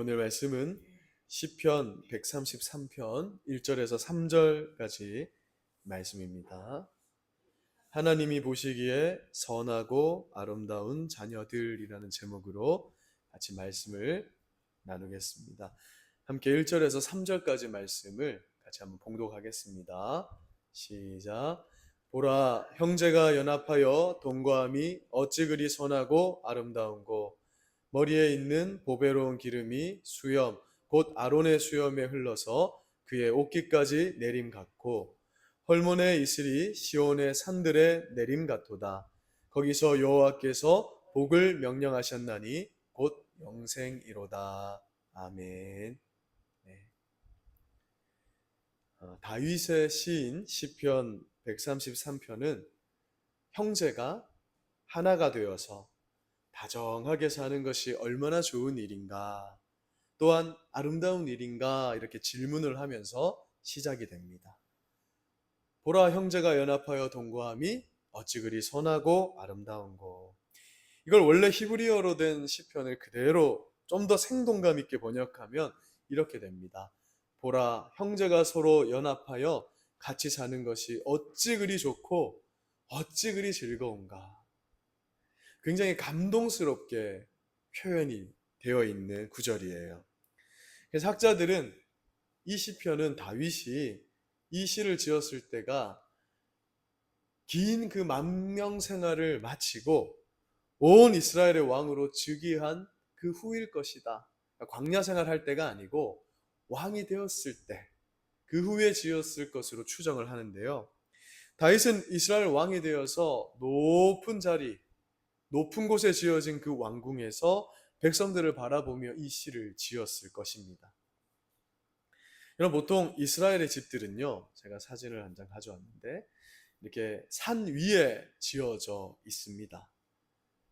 오늘 말씀은 시편 133편 1절에서 3절까지 말씀입니다. 하나님이 보시기에 선하고 아름다운 자녀들이라는 제목으로 같이 말씀을 나누겠습니다. 함께 1절에서 3절까지 말씀을 같이 한번 봉독하겠습니다. 시작. 보라, 형제가 연합하여 동거함이 어찌 그리 선하고 아름다운고, 머리에 있는 보배로운 기름이 수염 곧 아론의 수염에 흘러서 그의 옷깃까지 내림 같고, 헐몬의 이슬이 시온의 산들의 내림 같도다. 거기서 여호와께서 복을 명령하셨나니 곧 영생이로다. 아멘. 네. 다윗의 시인 시편 133편은 형제가 하나가 되어서 다정하게 사는 것이 얼마나 좋은 일인가, 또한 아름다운 일인가, 이렇게 질문을 하면서 시작이 됩니다. 보라, 형제가 연합하여 동거함이 어찌 그리 선하고 아름다운고. 이걸 원래 히브리어로 된 시편을 그대로 좀 더 생동감 있게 번역하면 이렇게 됩니다. 보라, 형제가 서로 연합하여 같이 사는 것이 어찌 그리 좋고 어찌 그리 즐거운가. 굉장히 감동스럽게 표현이 되어 있는 구절이에요. 그래서 학자들은 이 시편은 다윗이 이 시를 지었을 때가 긴 그 만명 생활을 마치고 온 이스라엘의 왕으로 즉위한 그 후일 것이다. 광야 생활할 때가 아니고 왕이 되었을 때, 그 후에 지었을 것으로 추정을 하는데요. 다윗은 이스라엘 왕이 되어서 높은 자리, 높은 곳에 지어진 그 왕궁에서 백성들을 바라보며 이 시를 지었을 것입니다. 여러분, 보통 이스라엘의 집들은요, 제가 사진을 한 장 가져왔는데 이렇게 산 위에 지어져 있습니다.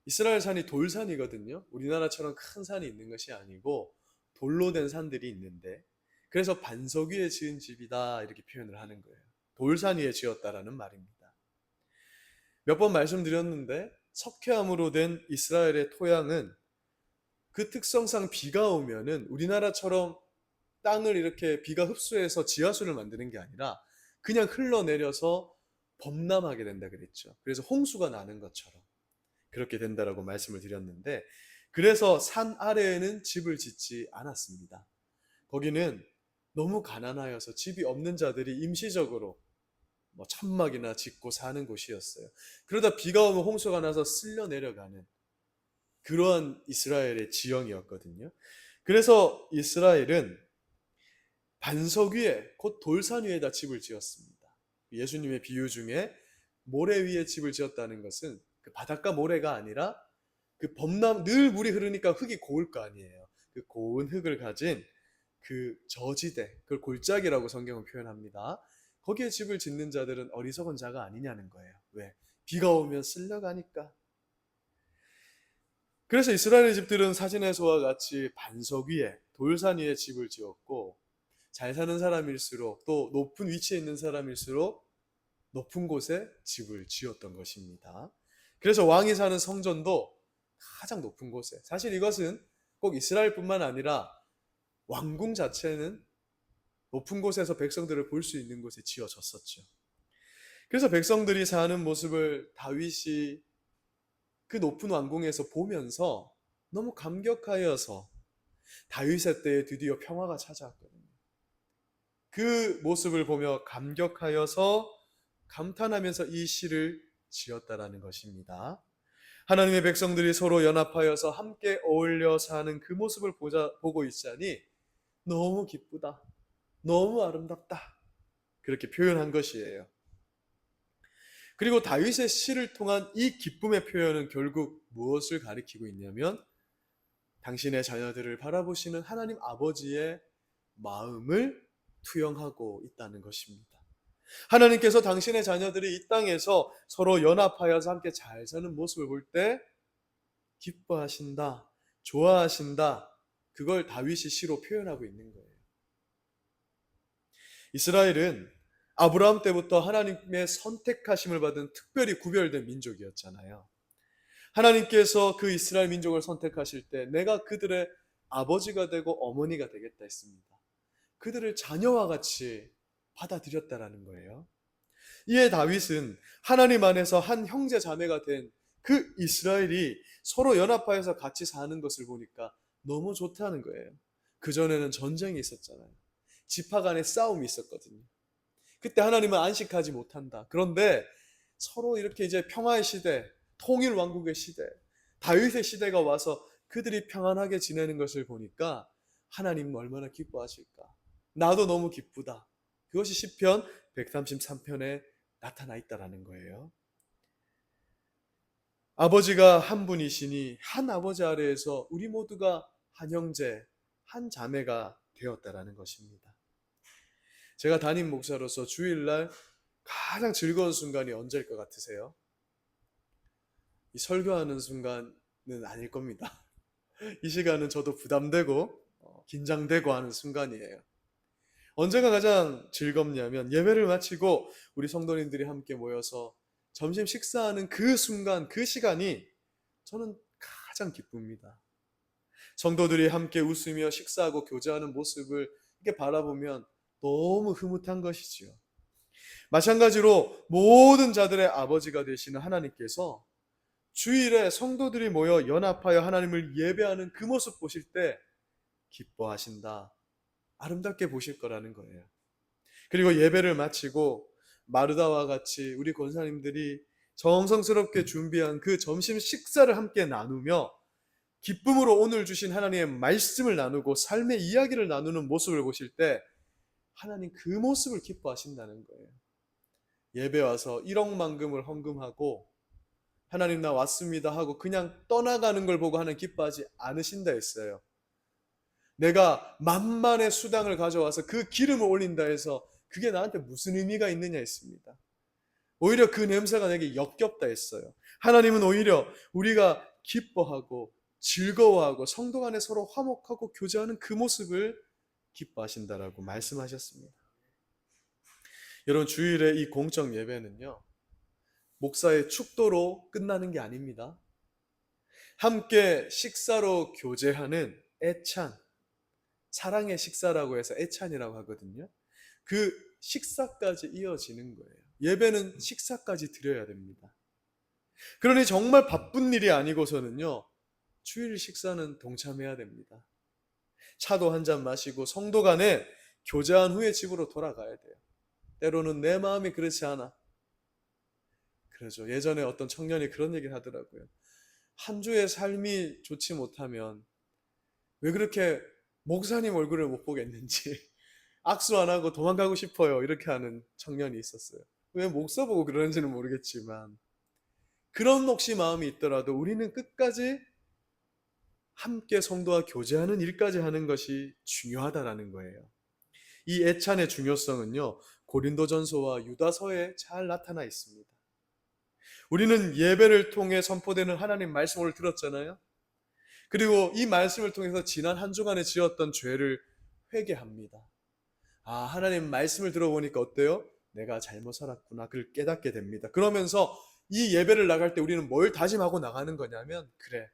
이스라엘 산이 돌산이거든요. 우리나라처럼 큰 산이 있는 것이 아니고 돌로 된 산들이 있는데, 그래서 반석 위에 지은 집이다 이렇게 표현을 하는 거예요. 돌산 위에 지었다라는 말입니다. 몇 번 말씀드렸는데 석회암으로 된 이스라엘의 토양은 그 특성상 비가 오면은 우리나라처럼 땅을 이렇게 비가 흡수해서 지하수를 만드는 게 아니라 그냥 흘러내려서 범람하게 된다 그랬죠. 그래서 홍수가 나는 것처럼 그렇게 된다라고 말씀을 드렸는데, 그래서 산 아래에는 집을 짓지 않았습니다. 거기는 너무 가난하여서 집이 없는 자들이 임시적으로 천막이나 짓고 사는 곳이었어요. 그러다 비가 오면 홍수가 나서 쓸려 내려가는 그러한 이스라엘의 지형이었거든요. 그래서 이스라엘은 반석 위에, 곧 돌산 위에다 집을 지었습니다. 예수님의 비유 중에 모래 위에 집을 지었다는 것은 그 바닷가 모래가 아니라 그 늘 물이 흐르니까 흙이 고울 거 아니에요. 그 고운 흙을 가진 그 저지대, 그걸 골짜기라고 성경은 표현합니다. 거기에 집을 짓는 자들은 어리석은 자가 아니냐는 거예요. 왜? 비가 오면 쓸려가니까. 그래서 이스라엘의 집들은 사진에서와 같이 반석 위에, 돌산 위에 집을 지었고, 잘 사는 사람일수록, 또 높은 위치에 있는 사람일수록 높은 곳에 집을 지었던 것입니다. 그래서 왕이 사는 성전도 가장 높은 곳에, 사실 이것은 꼭 이스라엘뿐만 아니라 왕궁 자체는 높은 곳에서 백성들을 볼 수 있는 곳에 지어졌었죠. 그래서 백성들이 사는 모습을 다윗이 그 높은 왕궁에서 보면서 너무 감격하여서 다윗의 때에 드디어 평화가 찾아왔거든요. 그 모습을 보며 감격하여서 감탄하면서 이 시를 지었다라는 것입니다. 하나님의 백성들이 서로 연합하여서 함께 어울려 사는 그 모습을 보고 있자니 너무 기쁘다, 너무 아름답다, 그렇게 표현한 것이에요. 그리고 다윗의 시를 통한 이 기쁨의 표현은 결국 무엇을 가리키고 있냐면, 당신의 자녀들을 바라보시는 하나님 아버지의 마음을 투영하고 있다는 것입니다. 하나님께서 당신의 자녀들이 이 땅에서 서로 연합하여서 함께 잘 사는 모습을 볼 때 기뻐하신다, 좋아하신다, 그걸 다윗이 시로 표현하고 있는 거예요. 이스라엘은 아브라함 때부터 하나님의 선택하심을 받은 특별히 구별된 민족이었잖아요. 하나님께서 그 이스라엘 민족을 선택하실 때 내가 그들의 아버지가 되고 어머니가 되겠다 했습니다. 그들을 자녀와 같이 받아들였다라는 거예요. 이에 다윗은 하나님 안에서 한 형제 자매가 된 그 이스라엘이 서로 연합하여서 같이 사는 것을 보니까 너무 좋다는 거예요. 그전에는 전쟁이 있었잖아요. 지파 간에 싸움이 있었거든요. 그때 하나님은 안식하지 못한다. 그런데 서로 이렇게 이제 평화의 시대, 통일 왕국의 시대, 다윗의 시대가 와서 그들이 평안하게 지내는 것을 보니까 하나님은 얼마나 기뻐하실까. 나도 너무 기쁘다. 그것이 시편 133편에 나타나 있다라는 거예요. 아버지가 한 분이시니 한 아버지 아래에서 우리 모두가 한 형제, 한 자매가 되었다라는 것입니다. 제가 담임 목사로서 주일날 가장 즐거운 순간이 언제일 것 같으세요? 이 설교하는 순간은 아닐 겁니다. 이 시간은 저도 부담되고 긴장되고 하는 순간이에요. 언제가 가장 즐겁냐면 예배를 마치고 우리 성도님들이 함께 모여서 점심 식사하는 그 순간, 그 시간이 저는 가장 기쁩니다. 성도들이 함께 웃으며 식사하고 교제하는 모습을 이렇게 바라보면 너무 흐뭇한 것이지요. 마찬가지로 모든 자들의 아버지가 되시는 하나님께서 주일에 성도들이 모여 연합하여 하나님을 예배하는 그 모습 보실 때 기뻐하신다. 아름답게 보실 거라는 거예요. 그리고 예배를 마치고 마르다와 같이 우리 권사님들이 정성스럽게 준비한 그 점심 식사를 함께 나누며 기쁨으로 오늘 주신 하나님의 말씀을 나누고 삶의 이야기를 나누는 모습을 보실 때 하나님 그 모습을 기뻐하신다는 거예요. 예배 와서 1억만금을 헌금하고 하나님 나 왔습니다 하고 그냥 떠나가는 걸 보고 하나님 기뻐하지 않으신다 했어요. 내가 만만의 수당을 가져와서 그 기름을 올린다 해서 그게 나한테 무슨 의미가 있느냐 했습니다. 오히려 그 냄새가 내게 역겹다 했어요. 하나님은 오히려 우리가 기뻐하고 즐거워하고 성도 간에 서로 화목하고 교제하는 그 모습을 기뻐하신다라고 말씀하셨습니다. 여러분 주일의 이 공적 예배는요. 목사의 축도로 끝나는 게 아닙니다. 함께 식사로 교제하는 애찬, 사랑의 식사라고 해서 애찬이라고 하거든요. 그 식사까지 이어지는 거예요. 예배는 식사까지 드려야 됩니다. 그러니 정말 바쁜 일이 아니고서는요. 주일 식사는 동참해야 됩니다. 차도 한 잔 마시고 성도 간에 교제한 후에 집으로 돌아가야 돼요. 때로는 내 마음이 그렇지 않아. 그러죠. 예전에 어떤 청년이 그런 얘기를 하더라고요. 한 주의 삶이 좋지 못하면 왜 그렇게 목사님 얼굴을 못 보겠는지 악수 안 하고 도망가고 싶어요. 이렇게 하는 청년이 있었어요. 왜 목사 보고 그러는지는 모르겠지만 그런 혹시 마음이 있더라도 우리는 끝까지 함께 성도와 교제하는 일까지 하는 것이 중요하다라는 거예요. 이 애찬의 중요성은요. 고린도전서와 유다서에 잘 나타나 있습니다. 우리는 예배를 통해 선포되는 하나님 말씀을 들었잖아요. 그리고 이 말씀을 통해서 지난 한 주간에 지었던 죄를 회개합니다. 아, 하나님 말씀을 들어보니까 어때요? 내가 잘못 살았구나. 그걸 깨닫게 됩니다. 그러면서 이 예배를 나갈 때 우리는 뭘 다짐하고 나가는 거냐면 그래,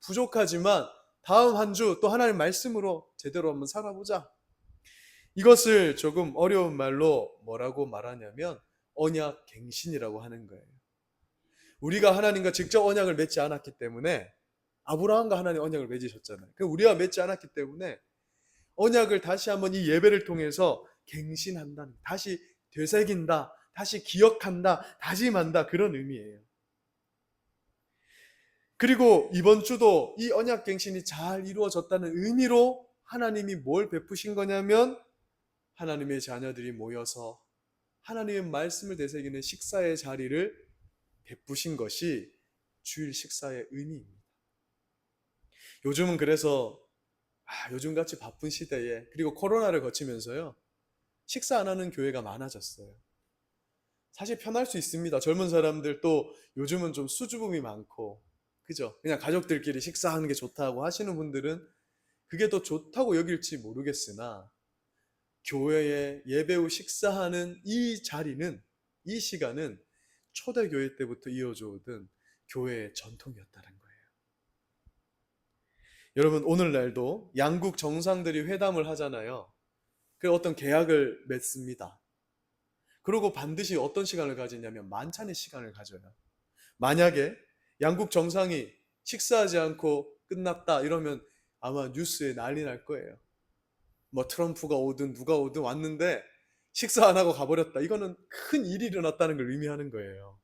부족하지만 다음 한 주 또 하나님 말씀으로 제대로 한번 살아보자. 이것을 조금 어려운 말로 뭐라고 말하냐면 언약 갱신이라고 하는 거예요. 우리가 하나님과 직접 언약을 맺지 않았기 때문에 아브라함과 하나님 언약을 맺으셨잖아요. 우리가 맺지 않았기 때문에 언약을 다시 한번 이 예배를 통해서 갱신한다, 다시 되새긴다, 다시 기억한다, 다짐한다 그런 의미예요. 그리고 이번 주도 이 언약 갱신이 잘 이루어졌다는 의미로 하나님이 뭘 베푸신 거냐면 하나님의 자녀들이 모여서 하나님의 말씀을 되새기는 식사의 자리를 베푸신 것이 주일 식사의 의미입니다. 요즘은 그래서 요즘같이 바쁜 시대에 그리고 코로나를 거치면서요. 식사 안 하는 교회가 많아졌어요. 사실 편할 수 있습니다. 젊은 사람들 또 요즘은 좀 수줍음이 많고 그죠? 그냥 가족들끼리 식사하는 게 좋다고 하시는 분들은 그게 더 좋다고 여길지 모르겠으나 교회에 예배 후 식사하는 이 자리는 이 시간은 초대교회 때부터 이어져 오던 교회의 전통이었다는 거예요. 여러분, 오늘날도 양국 정상들이 회담을 하잖아요. 그 어떤 계약을 맺습니다. 그리고 반드시 어떤 시간을 가지냐면 만찬의 시간을 가져요. 만약에 양국 정상이 식사하지 않고 끝났다 이러면 아마 뉴스에 난리 날 거예요. 뭐 트럼프가 오든 누가 오든 왔는데 식사 안 하고 가버렸다. 이거는 큰 일이 일어났다는 걸 의미하는 거예요.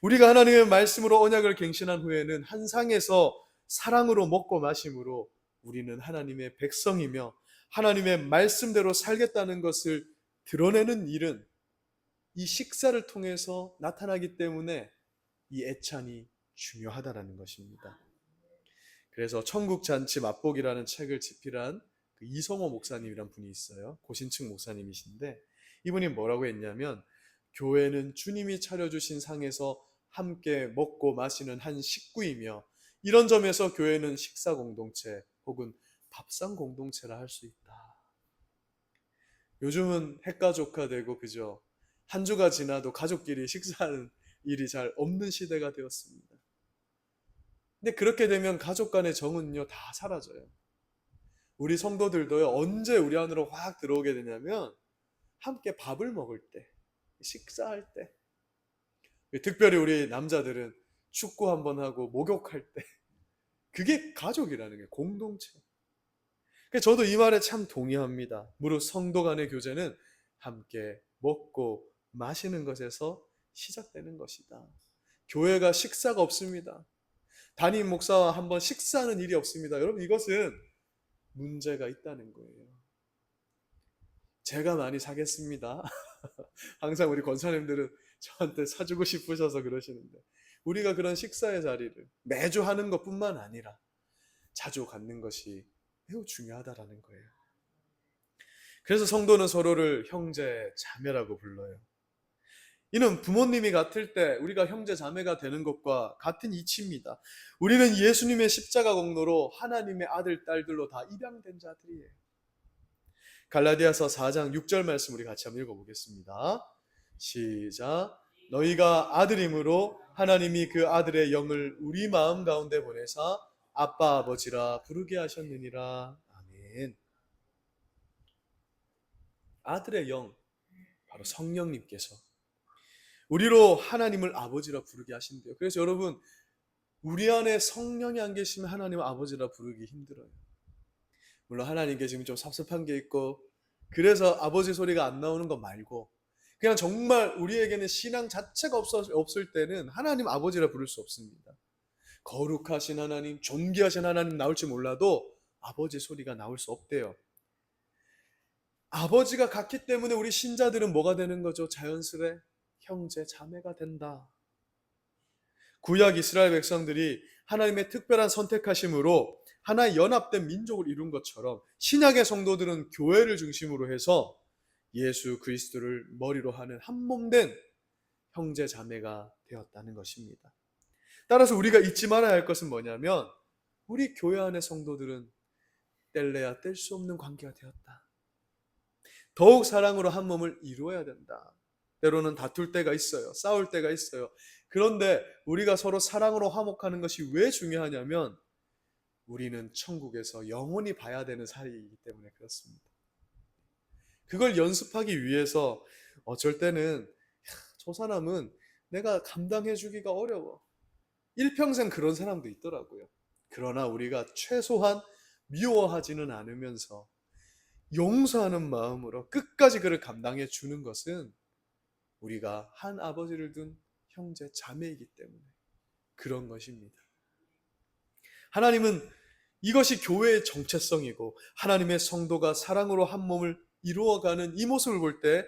우리가 하나님의 말씀으로 언약을 갱신한 후에는 한 상에서 사랑으로 먹고 마심으로 우리는 하나님의 백성이며 하나님의 말씀대로 살겠다는 것을 드러내는 일은 이 식사를 통해서 나타나기 때문에 이 애찬이 중요하다는 것입니다. 그래서 천국잔치 맛보기라는 책을 집필한 그 이성호 목사님이란 분이 있어요. 고신층 목사님이신데 이분이 뭐라고 했냐면, 교회는 주님이 차려주신 상에서 함께 먹고 마시는 한 식구이며 이런 점에서 교회는 식사 공동체 혹은 밥상 공동체라 할 수 있다. 요즘은 핵가족화되고 그죠? 한 주가 지나도 가족끼리 식사하는 일이 잘 없는 시대가 되었습니다. 근데 그렇게 되면 가족 간의 정은요 다 사라져요. 우리 성도들도요 언제 우리 안으로 확 들어오게 되냐면 함께 밥을 먹을 때, 식사할 때, 특별히 우리 남자들은 축구 한번 하고 목욕할 때, 그게 가족이라는 게 공동체. 그래서 저도 이 말에 참 동의합니다. 무릇 성도 간의 교제는 함께 먹고 마시는 것에서 시작되는 것이다. 교회가 식사가 없습니다. 담임 목사와 한번 식사하는 일이 없습니다. 여러분, 이것은 문제가 있다는 거예요. 제가 많이 사겠습니다. 항상 우리 권사님들은 저한테 사주고 싶으셔서 그러시는데, 우리가 그런 식사의 자리를 매주 하는 것뿐만 아니라 자주 갖는 것이 매우 중요하다라는 거예요. 그래서 성도는 서로를 형제, 자매라고 불러요. 이는 부모님이 같을 때 우리가 형제, 자매가 되는 것과 같은 이치입니다. 우리는 예수님의 십자가 공로로 하나님의 아들, 딸들로 다 입양된 자들이에요. 갈라디아서 4장 6절 말씀 우리 같이 한번 읽어보겠습니다. 시작. 너희가 아들임으로 하나님이 그 아들의 영을 우리 마음 가운데 보내사 아빠 아버지라 부르게 하셨느니라. 아멘. 아들의 영, 바로 성령님께서 우리로 하나님을 아버지라 부르게 하신대요. 그래서 여러분, 우리 안에 성령이 안 계시면 하나님을 아버지라 부르기 힘들어요. 물론 하나님께 지금 좀 섭섭한 게 있고 그래서 아버지 소리가 안 나오는 것 말고, 그냥 정말 우리에게는 신앙 자체가 없을 때는 하나님 아버지라 부를 수 없습니다. 거룩하신 하나님, 존귀하신 하나님 나올지 몰라도 아버지 소리가 나올 수 없대요. 아버지가 같기 때문에 우리 신자들은 뭐가 되는 거죠? 자연스레 형제, 자매가 된다. 구약 이스라엘 백성들이 하나님의 특별한 선택하심으로 하나의 연합된 민족을 이룬 것처럼 신약의 성도들은 교회를 중심으로 해서 예수 그리스도를 머리로 하는 한몸된 형제 자매가 되었다는 것입니다. 따라서 우리가 잊지 말아야 할 것은 뭐냐면, 우리 교회 안의 성도들은 뗄래야 뗄 수 없는 관계가 되었다. 더욱 사랑으로 한 몸을 이루어야 된다. 때로는 다툴 때가 있어요. 싸울 때가 있어요. 그런데 우리가 서로 사랑으로 화목하는 것이 왜 중요하냐면, 우리는 천국에서 영원히 봐야 되는 사이이기 때문에 그렇습니다. 그걸 연습하기 위해서 어쩔 때는 저 사람은 내가 감당해 주기가 어려워. 일평생 그런 사람도 있더라고요. 그러나 우리가 최소한 미워하지는 않으면서 용서하는 마음으로 끝까지 그를 감당해 주는 것은 우리가 한 아버지를 둔 형제 자매이기 때문에 그런 것입니다. 하나님은 이것이 교회의 정체성이고 하나님의 성도가 사랑으로 한 몸을 이루어가는 이 모습을 볼 때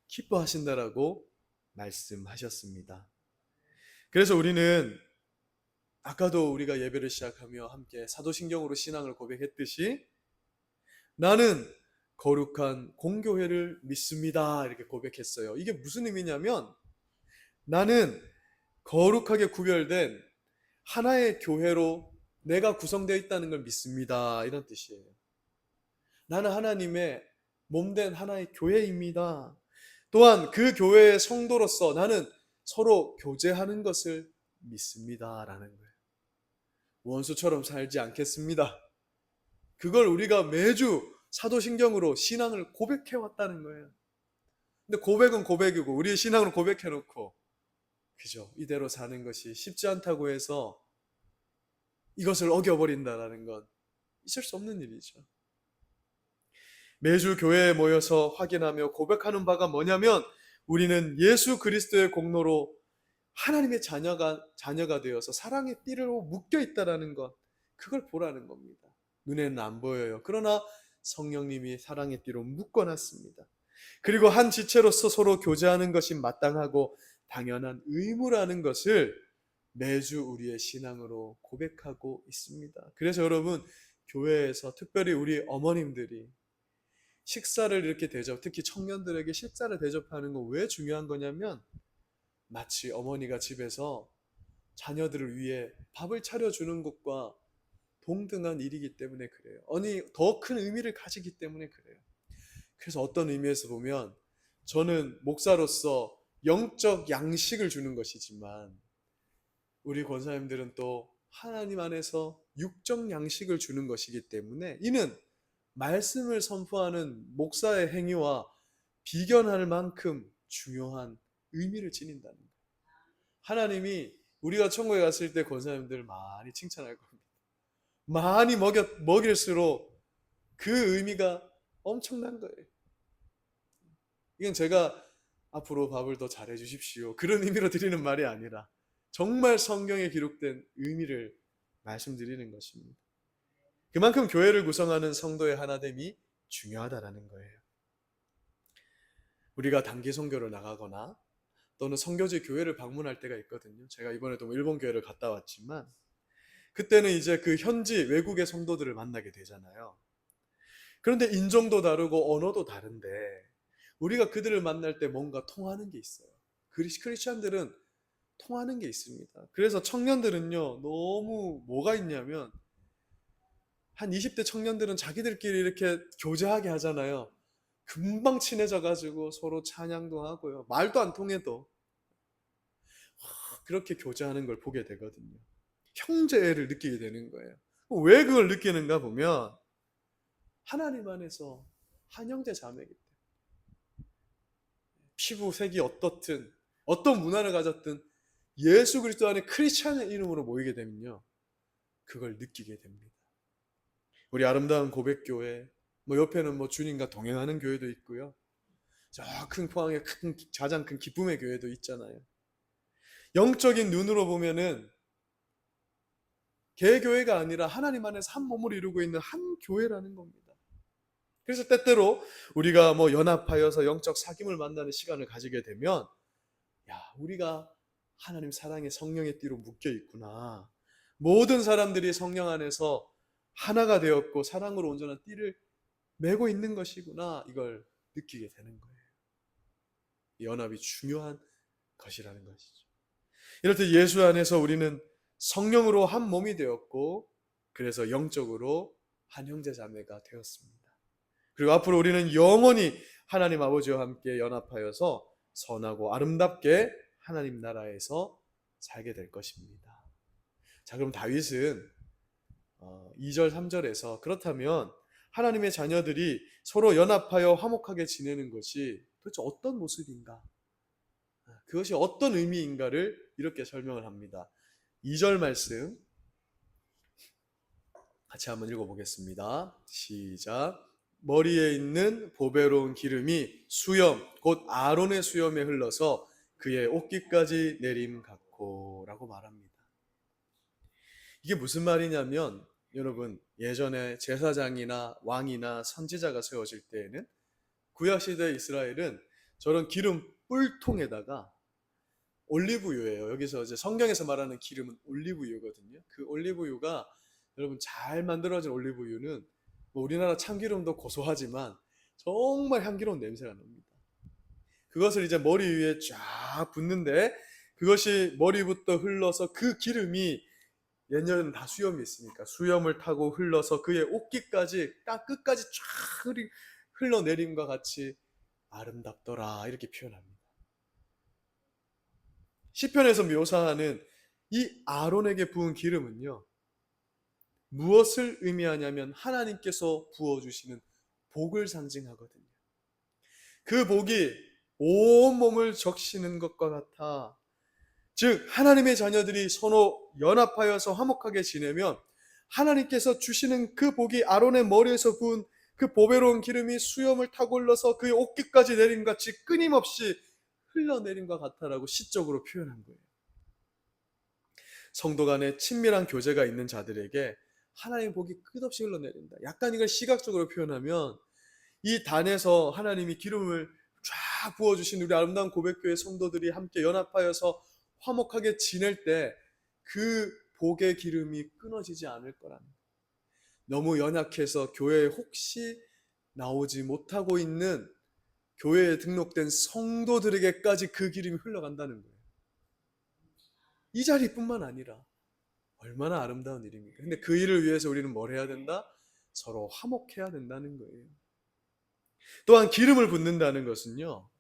기뻐하신다라고 말씀하셨습니다. 그래서 우리는 아까도 우리가 예배를 시작하며 함께 사도신경으로 신앙을 고백했듯이 나는 거룩한 공교회를 믿습니다 이렇게 고백했어요. 이게 무슨 의미냐면, 나는 거룩하게 구별된 하나의 교회로 내가 구성되어 있다는 걸 믿습니다 이런 뜻이에요. 나는 하나님의 몸된 하나의 교회입니다. 또한 그 교회의 성도로서 나는 서로 교제하는 것을 믿습니다라는 거예요. 원수처럼 살지 않겠습니다. 그걸 우리가 매주 사도신경으로 신앙을 고백해 왔다는 거예요. 근데 고백은 고백이고 우리의 신앙으로 고백해 놓고 그죠? 이대로 사는 것이 쉽지 않다고 해서 이것을 어겨버린다라는 건 있을 수 없는 일이죠. 매주 교회에 모여서 확인하며 고백하는 바가 뭐냐면 우리는 예수 그리스도의 공로로 하나님의 자녀가 되어서 사랑의 띠로 묶여 있다라는 것, 그걸 보라는 겁니다. 눈에는 안 보여요. 그러나 성령님이 사랑의 띠로 묶어놨습니다. 그리고 한 지체로서 서로 교제하는 것이 마땅하고 당연한 의무라는 것을 매주 우리의 신앙으로 고백하고 있습니다. 그래서 여러분, 교회에서 특별히 우리 어머님들이 식사를 이렇게 특히 청년들에게 식사를 대접하는 거 왜 중요한 거냐면 마치 어머니가 집에서 자녀들을 위해 밥을 차려주는 것과 동등한 일이기 때문에 그래요. 아니, 더 큰 의미를 가지기 때문에 그래요. 그래서 어떤 의미에서 보면 저는 목사로서 영적 양식을 주는 것이지만 우리 권사님들은 또 하나님 안에서 육적 양식을 주는 것이기 때문에 이는 말씀을 선포하는 목사의 행위와 비견할 만큼 중요한 의미를 지닌다는 거예요. 하나님이 우리가 천국에 갔을 때 권사님들 많이 칭찬할 겁니다. 많이 먹일수록 그 의미가 엄청난 거예요. 이건 제가 앞으로 밥을 더 잘해 주십시오, 그런 의미로 드리는 말이 아니라 정말 성경에 기록된 의미를 말씀드리는 것입니다. 그만큼 교회를 구성하는 성도의 하나됨이 중요하다라는 거예요. 우리가 단기 선교를 나가거나 또는 선교지 교회를 방문할 때가 있거든요. 제가 이번에도 일본 교회를 갔다 왔지만 그때는 이제 그 현지 외국의 성도들을 만나게 되잖아요. 그런데 인종도 다르고 언어도 다른데 우리가 그들을 만날 때 뭔가 통하는 게 있어요. 크리스찬들은 통하는 게 있습니다. 그래서 청년들은요, 너무 뭐가 있냐면 한 20대 청년들은 자기들끼리 이렇게 교제하게 하잖아요. 금방 친해져 가지고 서로 찬양도 하고요. 말도 안 통해도 그렇게 교제하는 걸 보게 되거든요. 형제를 느끼게 되는 거예요. 왜 그걸 느끼는가 보면 하나님 안에서 한 형제 자매이기 때문에 피부색이 어떻든 어떤 문화를 가졌든 예수 그리스도 안에 크리스찬의 이름으로 모이게 되면요, 그걸 느끼게 됩니다. 우리 아름다운 고백교회, 옆에는 주님과 동행하는 교회도 있고요. 저 큰 포항에 가장 큰 기쁨의 교회도 있잖아요. 영적인 눈으로 보면은 개교회가 아니라 하나님 안에서 한 몸을 이루고 있는 한 교회라는 겁니다. 그래서 때때로 우리가 연합하여서 영적 사귐을 만나는 시간을 가지게 되면 우리가 하나님 사랑의 성령의 띠로 묶여 있구나. 모든 사람들이 성령 안에서 하나가 되었고 사랑으로 온전한 띠를 메고 있는 것이구나. 이걸 느끼게 되는 거예요. 이 연합이 중요한 것이라는 것이죠. 이럴 때 예수 안에서 우리는 성령으로 한 몸이 되었고 그래서 영적으로 한 형제 자매가 되었습니다. 그리고 앞으로 우리는 영원히 하나님 아버지와 함께 연합하여서 선하고 아름답게 하나님 나라에서 살게 될 것입니다. 자, 그럼 다윗은 2절 3절에서 그렇다면 하나님의 자녀들이 서로 연합하여 화목하게 지내는 것이 도대체 어떤 모습인가? 그것이 어떤 의미인가를 이렇게 설명을 합니다. 2절 말씀 같이 한번 읽어보겠습니다. 시작. 머리에 있는 보배로운 기름이 수염, 곧 아론의 수염에 흘러서 그의 옷깃까지 내림 같고 라고 말합니다. 이게 무슨 말이냐면 여러분, 예전에 제사장이나 왕이나 선지자가 세워질 때에는 구약시대 이스라엘은 저런 기름 뿔통에다가 올리브유예요. 여기서 이제 성경에서 말하는 기름은 올리브유거든요. 그 올리브유가 여러분 잘 만들어진 올리브유는 우리나라 참기름도 고소하지만 정말 향기로운 냄새가 납니다. 그것을 이제 머리 위에 쫙 붓는데 그것이 머리부터 흘러서 그 기름이 옛날에는 다 수염이 있으니까 수염을 타고 흘러서 그의 옷깃까지 딱 끝까지 쫙 흘러내림과 같이 아름답더라 이렇게 표현합니다. 시편에서 묘사하는 이 아론에게 부은 기름은요, 무엇을 의미하냐면 하나님께서 부어주시는 복을 상징하거든요. 그 복이 온몸을 적시는 것과 같아. 즉 하나님의 자녀들이 서로 연합하여서 화목하게 지내면 하나님께서 주시는 그 복이 아론의 머리에서 부은 그 보배로운 기름이 수염을 타고 흘러서 그의 옷깃까지 내린 것 같이 끊임없이 흘러내린 것 같다라고 시적으로 표현한 거예요. 성도 간에 친밀한 교제가 있는 자들에게 하나님의 복이 끝없이 흘러내린다. 약간 이걸 시각적으로 표현하면 이 단에서 하나님이 기름을 쫙 부어주신 우리 아름다운 고백교회 성도들이 함께 연합하여서 화목하게 지낼 때 그 복의 기름이 끊어지지 않을 거라는 거예요. 너무 연약해서 교회에 혹시 나오지 못하고 있는 교회에 등록된 성도들에게까지 그 기름이 흘러간다는 거예요. 이 자리뿐만 아니라 얼마나 아름다운 일입니까? 근데 그 일을 위해서 우리는 뭘 해야 된다? 서로 화목해야 된다는 거예요. 또한 기름을 붓는다는 것은요,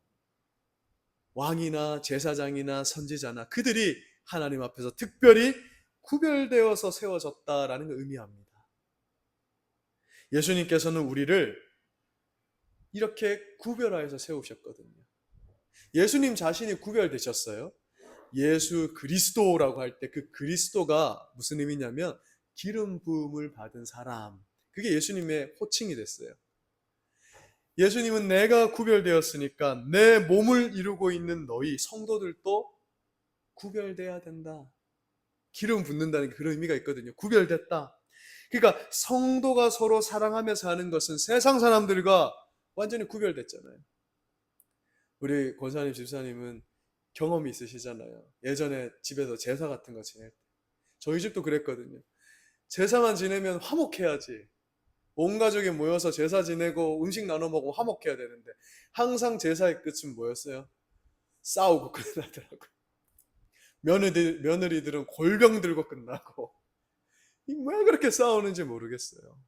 왕이나 제사장이나 선지자나 그들이 하나님 앞에서 특별히 구별되어서 세워졌다라는 걸 의미합니다. 예수님께서는 우리를 이렇게 구별하여서 세우셨거든요. 예수님 자신이 구별되셨어요. 예수 그리스도라고 할 때 그 그리스도가 무슨 의미냐면 기름 부음을 받은 사람. 그게 예수님의 호칭이 됐어요. 예수님은 내가 구별되었으니까 내 몸을 이루고 있는 너희 성도들도 구별돼야 된다. 기름 붓는다는 그런 의미가 있거든요. 구별됐다. 그러니까 성도가 서로 사랑하며 사는 것은 세상 사람들과 완전히 구별됐잖아요. 우리 권사님, 집사님은 경험이 있으시잖아요. 예전에 집에서 제사 같은 거 지낼 때. 저희 집도 그랬거든요. 제사만 지내면 화목해야지. 온 가족이 모여서 제사 지내고 음식 나눠 먹고 화목해야 되는데 항상 제사의 끝은 뭐였어요? 싸우고 끝나더라고요. 며느리들은 골병 들고 끝나고 왜 그렇게 싸우는지 모르겠어요.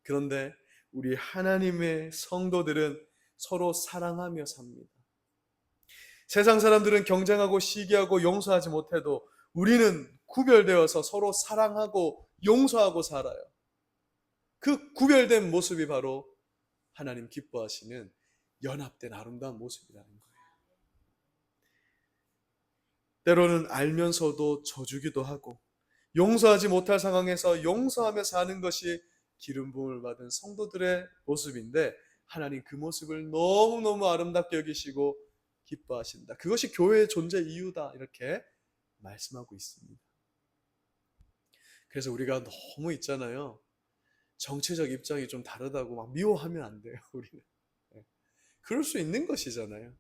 그런데 우리 하나님의 성도들은 서로 사랑하며 삽니다. 세상 사람들은 경쟁하고 시기하고 용서하지 못해도 우리는 구별되어서 서로 사랑하고 용서하고 살아요. 그 구별된 모습이 바로 하나님 기뻐하시는 연합된 아름다운 모습이라는 거예요. 때로는 알면서도 져주기도 하고 용서하지 못할 상황에서 용서하며 사는 것이 기름 부음을 받은 성도들의 모습인데 하나님 그 모습을 너무너무 아름답게 여기시고 기뻐하신다. 그것이 교회의 존재 이유다. 이렇게 말씀하고 있습니다. 그래서 우리가 너무 있잖아요. 정치적 입장이 좀 다르다고 막 미워하면 안 돼요. 우리는. 그럴 수 있는 것이잖아요.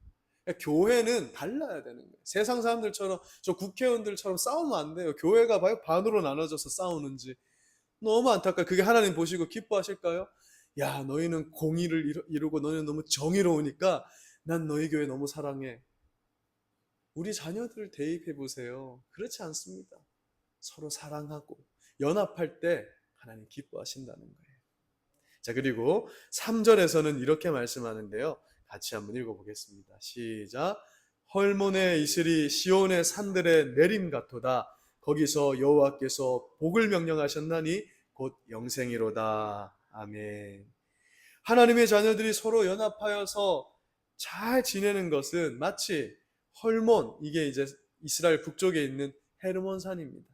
교회는 달라야 되는 거예요. 세상 사람들처럼 저 국회의원들처럼 싸우면 안 돼요. 교회가 봐요. 반으로 나눠져서 싸우는지. 너무 안타까워요. 그게 하나님 보시고 기뻐하실까요? 야, 너희는 공의를 이루고 너희는 너무 정의로우니까 난 너희 교회 너무 사랑해. 우리 자녀들 대입해 보세요. 그렇지 않습니다. 서로 사랑하고 연합할 때 하나님 기뻐하신다는 거예요. 자, 그리고 3절에서는 이렇게 말씀하는데요. 같이 한번 읽어보겠습니다. 시작. 헐몬의 이슬이 시온의 산들에 내림 같도다. 거기서 여호와께서 복을 명령하셨나니 곧 영생이로다. 아멘. 하나님의 자녀들이 서로 연합하여서 잘 지내는 것은 마치 헐몬, 이게 이제 이스라엘 북쪽에 있는 헤르몬 산입니다.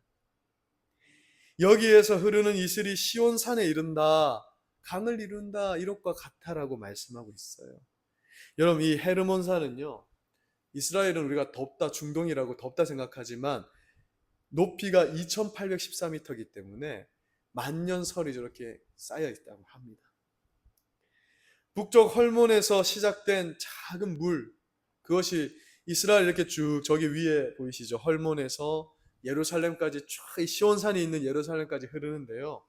여기에서 흐르는 이슬이 시온 산에 이른다. 강을 이룬다. 이것과 같다라고 말씀하고 있어요. 여러분, 이 헤르몬 산은요, 이스라엘은 우리가 덥다, 중동이라고 덥다 생각하지만 높이가 2814m이기 때문에 만년설이 저렇게 쌓여 있다고 합니다. 북쪽 헐몬에서 시작된 작은 물, 그것이 이스라엘 이렇게 쭉 저기 위에 보이시죠? 헐몬에서 예루살렘까지 쫙 시온산이 있는 예루살렘까지 흐르는데요.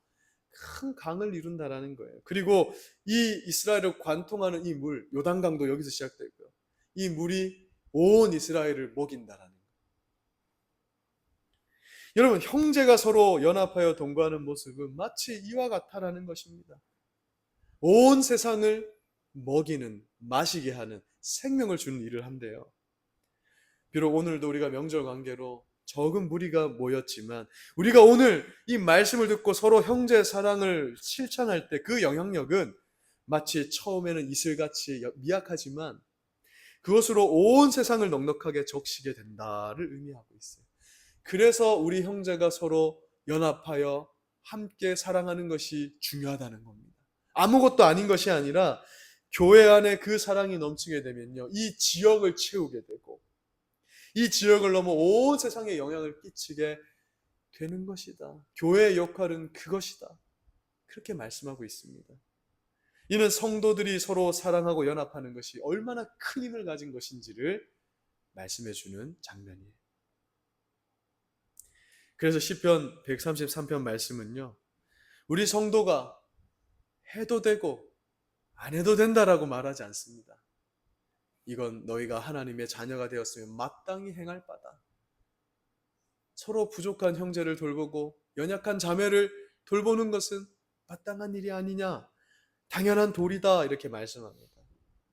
큰 강을 이룬다라는 거예요. 그리고 이 이스라엘을 관통하는 이 물, 요단강도 여기서 시작되고요. 이 물이 온 이스라엘을 먹인다라는 거예요. 여러분, 형제가 서로 연합하여 동거하는 모습은 마치 이와 같다라는 것입니다. 온 세상을 먹이는, 마시게 하는, 생명을 주는 일을 한대요. 비록 오늘도 우리가 명절 관계로 적은 무리가 모였지만 우리가 오늘 이 말씀을 듣고 서로 형제 사랑을 실천할 때 그 영향력은 마치 처음에는 이슬같이 미약하지만 그것으로 온 세상을 넉넉하게 적시게 된다를 의미하고 있어요. 그래서 우리 형제가 서로 연합하여 함께 사랑하는 것이 중요하다는 겁니다. 아무것도 아닌 것이 아니라 교회 안에 그 사랑이 넘치게 되면요, 이 지역을 채우게 되고 이 지역을 넘어 온 세상에 영향을 끼치게 되는 것이다. 교회의 역할은 그것이다. 그렇게 말씀하고 있습니다. 이는 성도들이 서로 사랑하고 연합하는 것이 얼마나 큰 힘을 가진 것인지를 말씀해 주는 장면이에요. 그래서 시편 133편 말씀은요, 우리 성도가 해도 되고 안 해도 된다라고 말하지 않습니다. 이건 너희가 하나님의 자녀가 되었으면 마땅히 행할 바다. 서로 부족한 형제를 돌보고 연약한 자매를 돌보는 것은 마땅한 일이 아니냐, 당연한 도리다, 이렇게 말씀합니다.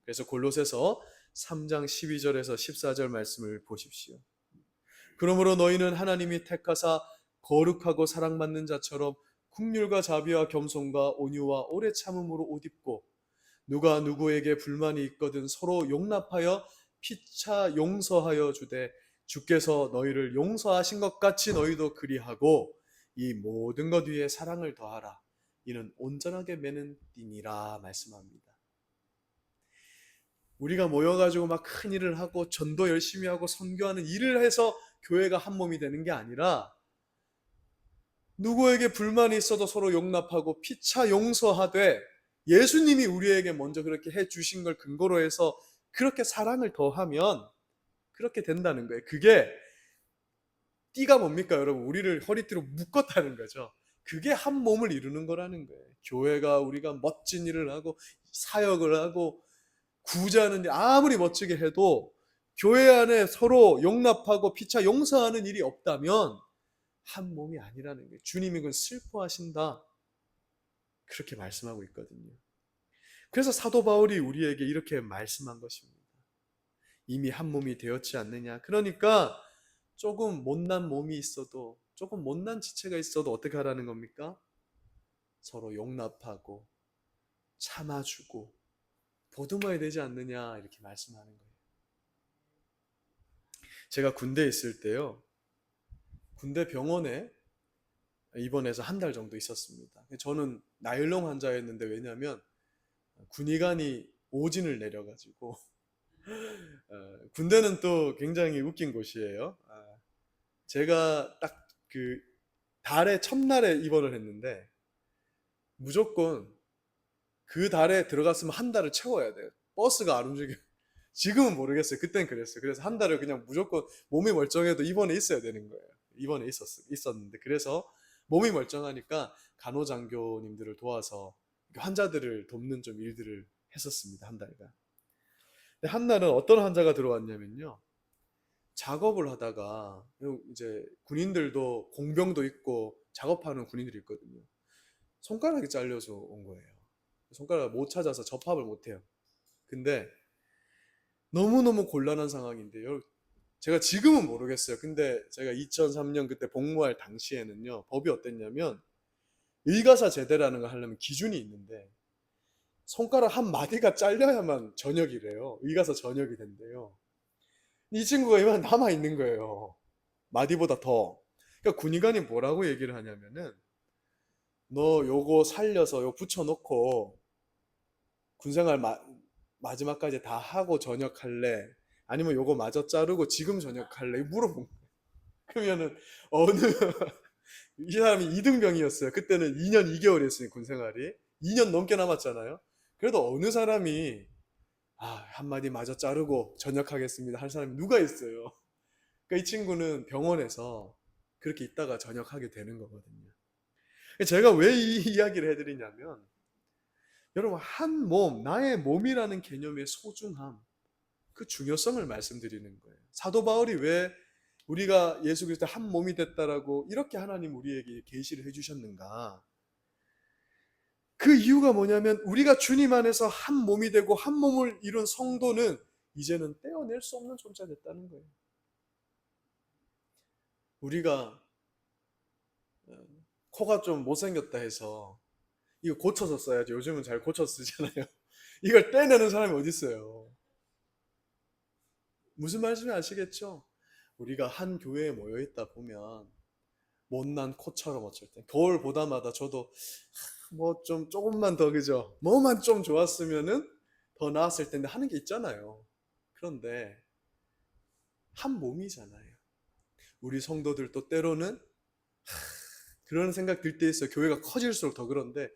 그래서 골로새서 3장 12절에서 14절 말씀을 보십시오. 그러므로 너희는 하나님이 택하사 거룩하고 사랑받는 자처럼 긍휼과 자비와 겸손과 온유와 오래 참음으로 옷 입고 누가 누구에게 불만이 있거든 서로 용납하여 피차 용서하여 주되 주께서 너희를 용서하신 것 같이 너희도 그리하고 이 모든 것 위에 사랑을 더하라. 이는 온전하게 매는 띠니라 말씀합니다. 우리가 모여가지고 막 큰 일을 하고 전도 열심히 하고 선교하는 일을 해서 교회가 한 몸이 되는 게 아니라 누구에게 불만이 있어도 서로 용납하고 피차 용서하되 예수님이 우리에게 먼저 그렇게 해주신 걸 근거로 해서 그렇게 사랑을 더하면 그렇게 된다는 거예요. 그게 띠가 뭡니까 여러분? 우리를 허리띠로 묶었다는 거죠. 그게 한 몸을 이루는 거라는 거예요. 교회가 우리가 멋진 일을 하고 사역을 하고 구제하는 일 아무리 멋지게 해도 교회 안에 서로 용납하고 피차 용서하는 일이 없다면 한 몸이 아니라는 거예요. 주님이 그건 슬퍼하신다. 그렇게 말씀하고 있거든요. 그래서 사도 바울이 우리에게 이렇게 말씀한 것입니다. 이미 한 몸이 되었지 않느냐. 그러니까 조금 못난 몸이 있어도 조금 못난 지체가 있어도 어떻게 하라는 겁니까? 서로 용납하고 참아주고 보듬어야 되지 않느냐 이렇게 말씀하는 거예요. 제가 군대에 있을 때요. 군대 병원에 입원해서 한 달 정도 있었습니다. 저는 나일론 환자였는데 왜냐하면 군의관이 오진을 내려가지고 군대는 또 굉장히 웃긴 곳이에요. 제가 딱 그 달의 첫날에 입원을 했는데 무조건 그 달에 들어갔으면 한 달을 채워야 돼요. 버스가 안 움직여. 지금은 모르겠어요. 그땐 그랬어요. 그래서 한 달을 그냥 무조건 몸이 멀쩡해도 입원해 있어야 되는 거예요. 입원해 있었는데 그래서 몸이 멀쩡하니까 간호장교님들을 도와서 환자들을 돕는 좀 일들을 했었습니다. 한 달간. 근데 한 날은 어떤 환자가 들어왔냐면요. 작업을 하다가 이제 군인들도 공병도 있고 작업하는 군인들이 있거든요. 손가락이 잘려서 온 거예요. 손가락을 못 찾아서 접합을 못 해요. 근데 너무너무 곤란한 상황인데요. 제가 지금은 모르겠어요. 근데 제가 2003년 그때 복무할 당시에는요. 법이 어땠냐면 의가사 제대라는 걸 하려면 기준이 있는데 손가락 한 마디가 잘려야만 전역이래요. 의가사 전역이 된대요. 이 친구가 이만 남아있는 거예요. 마디보다 더. 그러니까 군의관이 뭐라고 얘기를 하냐면은 너 요거 살려서 요 붙여놓고 군생활 마지막까지 다 하고 전역할래? 아니면 요거 마저 자르고 지금 전역할래? 물어본 거예요. 그러면은 어느 이 사람이 2등병이었어요. 그때는 2년 2개월이었으니 군생활이 2년 넘게 남았잖아요. 그래도 어느 사람이 한마디 마저 자르고 전역하겠습니다 할 사람이 누가 있어요. 그러니까 이 친구는 병원에서 그렇게 있다가 전역하게 되는 거거든요. 제가 왜 이 이야기를 해드리냐면 여러분 한 몸, 나의 몸이라는 개념의 소중함, 그 중요성을 말씀드리는 거예요. 사도 바울이 왜 우리가 예수 그리스도 한 몸이 됐다라고 이렇게 하나님 우리에게 계시를 해주셨는가? 그 이유가 뭐냐면 우리가 주님 안에서 한 몸이 되고 한 몸을 이룬 성도는 이제는 떼어낼 수 없는 존재가 됐다는 거예요. 우리가 코가 좀 못생겼다 해서 이거 고쳐서 써야지. 요즘은 잘 고쳐 쓰잖아요. 이걸 떼내는 사람이 어디 있어요? 무슨 말씀인지 아시겠죠? 우리가 한 교회에 모여 있다 보면 못난 코처럼 어쩔 때 거울 보다마다 저도 뭐 좀 조금만 더 그죠? 뭐만 좀 좋았으면은 더 나았을 텐데 하는 게 있잖아요. 그런데 한 몸이잖아요. 우리 성도들도 때로는 그런 생각 들 때 있어요. 교회가 커질수록 더 그런데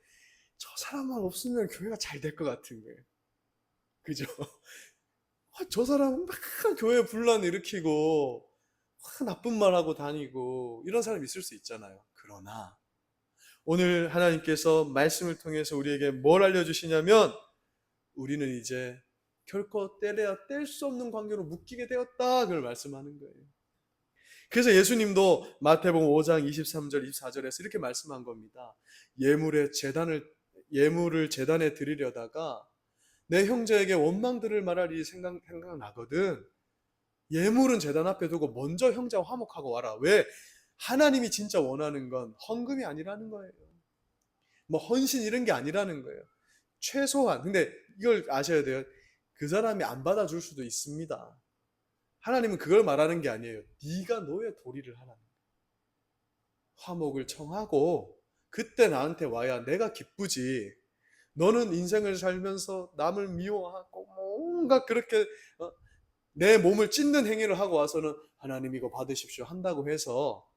저 사람만 없으면 교회가 잘 될 것 같은 거예요. 그죠? 저 사람은 막 교회 분란 일으키고 막 나쁜 말 하고 다니고 이런 사람이 있을 수 있잖아요. 그러나 오늘 하나님께서 말씀을 통해서 우리에게 뭘 알려주시냐면 우리는 이제 결코 떼려야 뗄 수 없는 관계로 묶이게 되었다. 그걸 말씀하는 거예요. 그래서 예수님도 마태복음 5장 23절 24절에서 이렇게 말씀한 겁니다. 예물을 제단에 드리려다가 내 형제에게 원망들을 말하리 생각나거든. 예물은 제단 앞에 두고 먼저 형제와 화목하고 와라. 왜? 하나님이 진짜 원하는 건 헌금이 아니라는 거예요. 뭐 헌신 이런 게 아니라는 거예요. 최소한. 근데 이걸 아셔야 돼요. 그 사람이 안 받아줄 수도 있습니다. 하나님은 그걸 말하는 게 아니에요. 네가 너의 도리를 하라는 거예요. 화목을 청하고 그때 나한테 와야 내가 기쁘지. 너는 인생을 살면서 남을 미워하고 뭔가 그렇게 내 몸을 찢는 행위를 하고 와서는 하나님 이거 받으십시오 한다고 해서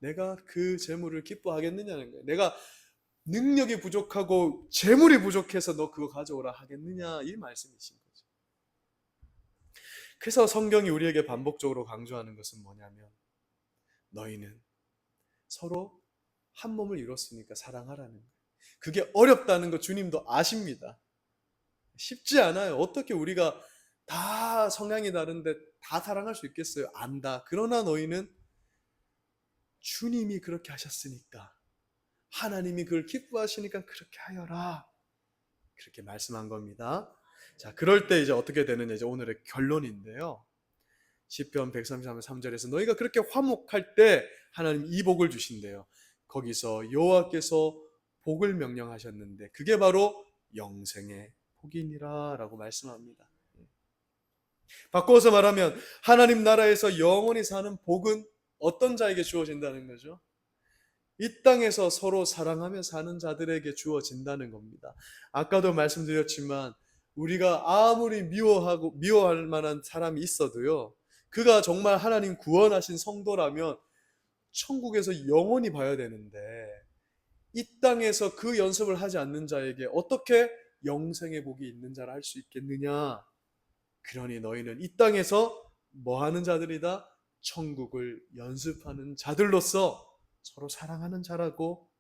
내가 그 재물을 기뻐하겠느냐는 거예요. 내가 능력이 부족하고 재물이 부족해서 너 그거 가져오라 하겠느냐 이 말씀이신 거죠. 그래서 성경이 우리에게 반복적으로 강조하는 것은 뭐냐면 너희는 서로 한 몸을 이뤘으니까 사랑하라는 거예요. 그게 어렵다는 거 주님도 아십니다. 쉽지 않아요. 어떻게 우리가 다 성향이 다른데 다 사랑할 수 있겠어요? 안다. 그러나 너희는 주님이 그렇게 하셨으니까 하나님이 그걸 기뻐하시니까 그렇게 하여라. 그렇게 말씀한 겁니다. 자, 그럴 때 이제 어떻게 되느냐 이제 오늘의 결론인데요. 시편 133편 3절에서 너희가 그렇게 화목할 때 하나님 이 복을 주신대요. 거기서 여호와께서 복을 명령하셨는데 그게 바로 영생의 복이니라 라고 말씀합니다. 바꿔서 말하면 하나님 나라에서 영원히 사는 복은 어떤 자에게 주어진다는 거죠? 이 땅에서 서로 사랑하며 사는 자들에게 주어진다는 겁니다. 아까도 말씀드렸지만 우리가 아무리 미워할 만한 사람이 있어도요. 그가 정말 하나님 구원하신 성도라면 천국에서 영원히 봐야 되는데 이 땅에서 그 연습을 하지 않는 자에게 어떻게 영생의 복이 있는 자라 할 수 있겠느냐? 그러니 너희는 이 땅에서 뭐 하는 자들이다? 천국을 연습하는 자들로서 서로 사랑하는 자라고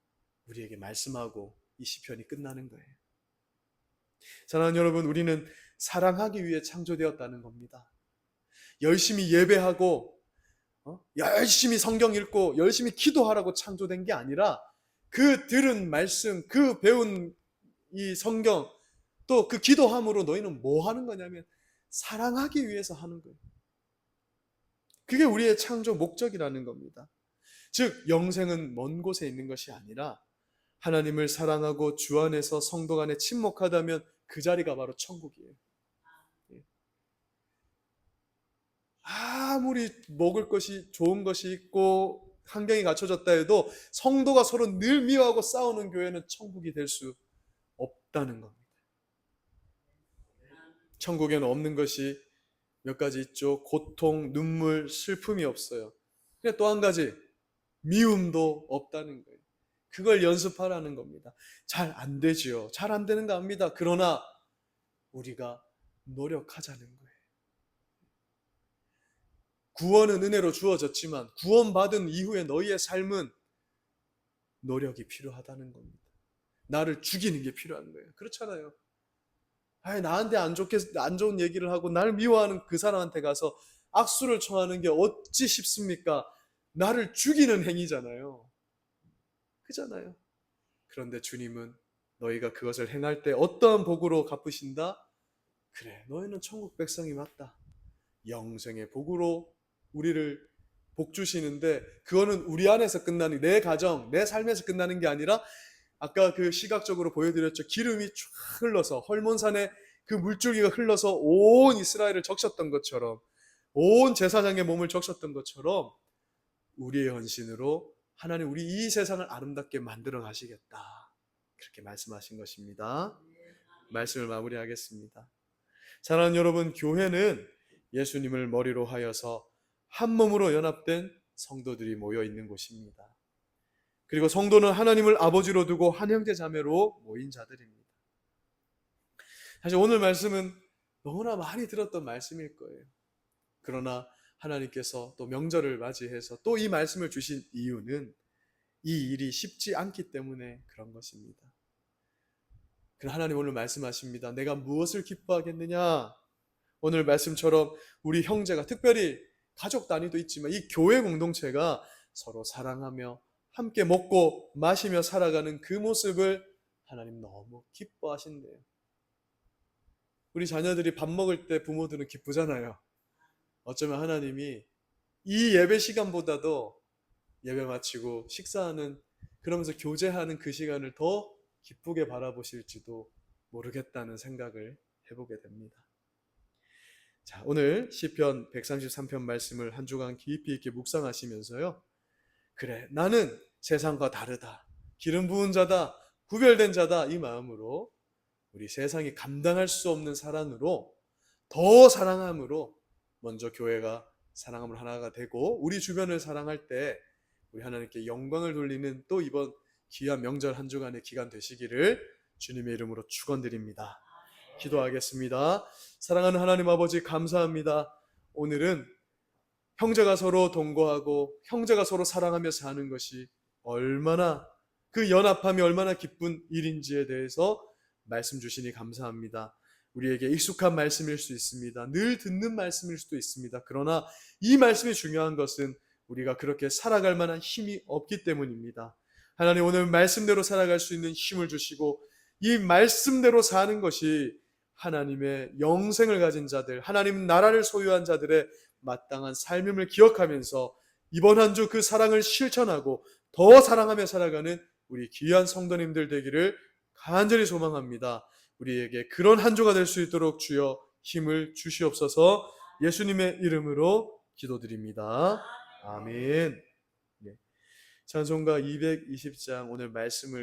우리에게 말씀하고 이 시편이 끝나는 거예요. 사랑하는 여러분, 우리는 사랑하기 위해 창조되었다는 겁니다. 열심히 예배하고 열심히 성경 읽고 열심히 기도하라고 창조된 게 아니라 그 들은 말씀, 그 배운 이 성경 또 그 기도함으로 너희는 뭐 하는 거냐면 사랑하기 위해서 하는 거예요. 그게 우리의 창조 목적이라는 겁니다. 즉 영생은 먼 곳에 있는 것이 아니라 하나님을 사랑하고 주 안에서 성도 간에 친목하다면 그 자리가 바로 천국이에요. 아무리 먹을 것이 좋은 것이 있고 환경이 갖춰졌다 해도 성도가 서로 늘 미워하고 싸우는 교회는 천국이 될 수 없다는 겁니다. 천국에는 없는 것이 몇 가지 있죠. 고통, 눈물, 슬픔이 없어요. 근데 또 한 가지 미움도 없다는 거예요. 그걸 연습하라는 겁니다. 잘 안 되지요. 잘 안 되는 거 압니다. 그러나 우리가 노력하자는 거예요. 구원은 은혜로 주어졌지만 구원받은 이후에 너희의 삶은 노력이 필요하다는 겁니다. 나를 죽이는 게 필요한 거예요. 그렇잖아요. 나한테 안 좋은 얘기를 하고 날 미워하는 그 사람한테 가서 악수를 청하는 게 어찌 쉽습니까? 나를 죽이는 행위잖아요. 그잖아요. 그런데 주님은 너희가 그것을 행할 때 어떠한 복으로 갚으신다? 그래, 너희는 천국 백성이 맞다. 영생의 복으로 우리를 복 주시는데 그거는 우리 안에서 끝나는, 내 가정, 내 삶에서 끝나는 게 아니라 아까 그 시각적으로 보여드렸죠. 기름이 쫙 흘러서 헐몬산에 그 물줄기가 흘러서 온 이스라엘을 적셨던 것처럼, 온 제사장의 몸을 적셨던 것처럼 우리의 헌신으로 하나님 우리 이 세상을 아름답게 만들어 가시겠다, 그렇게 말씀하신 것입니다. 말씀을 마무리하겠습니다. 사랑하는 여러분, 교회는 예수님을 머리로 하여서 한 몸으로 연합된 성도들이 모여 있는 곳입니다. 그리고 성도는 하나님을 아버지로 두고 한 형제 자매로 모인 자들입니다. 사실 오늘 말씀은 너무나 많이 들었던 말씀일 거예요. 그러나 하나님께서 또 명절을 맞이해서 또 이 말씀을 주신 이유는 이 일이 쉽지 않기 때문에 그런 것입니다. 그러나 하나님 오늘 말씀하십니다. 내가 무엇을 기뻐하겠느냐? 오늘 말씀처럼 우리 형제가, 특별히 가족 단위도 있지만 이 교회 공동체가 서로 사랑하며 함께 먹고 마시며 살아가는 그 모습을 하나님 너무 기뻐하신대요. 우리 자녀들이 밥 먹을 때 부모들은 기쁘잖아요. 어쩌면 하나님이 이 예배 시간보다도 예배 마치고 식사하는, 그러면서 교제하는 그 시간을 더 기쁘게 바라보실지도 모르겠다는 생각을 해보게 됩니다. 자, 오늘 시편 133편 말씀을 한 주간 깊이 있게 묵상하시면서요, 그래, 나는 세상과 다르다, 기름 부은 자다, 구별된 자다, 이 마음으로 우리 세상이 감당할 수 없는 사랑으로, 더 사랑함으로 먼저 교회가 사랑함으로 하나가 되고 우리 주변을 사랑할 때 우리 하나님께 영광을 돌리는 또 이번 귀한 명절 한 주간의 기간 되시기를 주님의 이름으로 축원드립니다. 기도하겠습니다. 사랑하는 하나님 아버지, 감사합니다. 오늘은 형제가 서로 동거하고 형제가 서로 사랑하며 사는 것이 얼마나, 그 연합함이 얼마나 기쁜 일인지에 대해서 말씀 주시니 감사합니다. 우리에게 익숙한 말씀일 수 있습니다. 늘 듣는 말씀일 수도 있습니다. 그러나 이 말씀이 중요한 것은 우리가 그렇게 살아갈 만한 힘이 없기 때문입니다. 하나님, 오늘 말씀대로 살아갈 수 있는 힘을 주시고 이 말씀대로 사는 것이 하나님의 영생을 가진 자들, 하나님 나라를 소유한 자들의 마땅한 삶임을 기억하면서 이번 한 주 그 사랑을 실천하고 더 사랑하며 살아가는 우리 귀한 성도님들 되기를 간절히 소망합니다. 우리에게 그런 한 주가 될 수 있도록 주여 힘을 주시옵소서. 예수님의 이름으로 기도드립니다. 아멘. 찬송가 220장 오늘 말씀을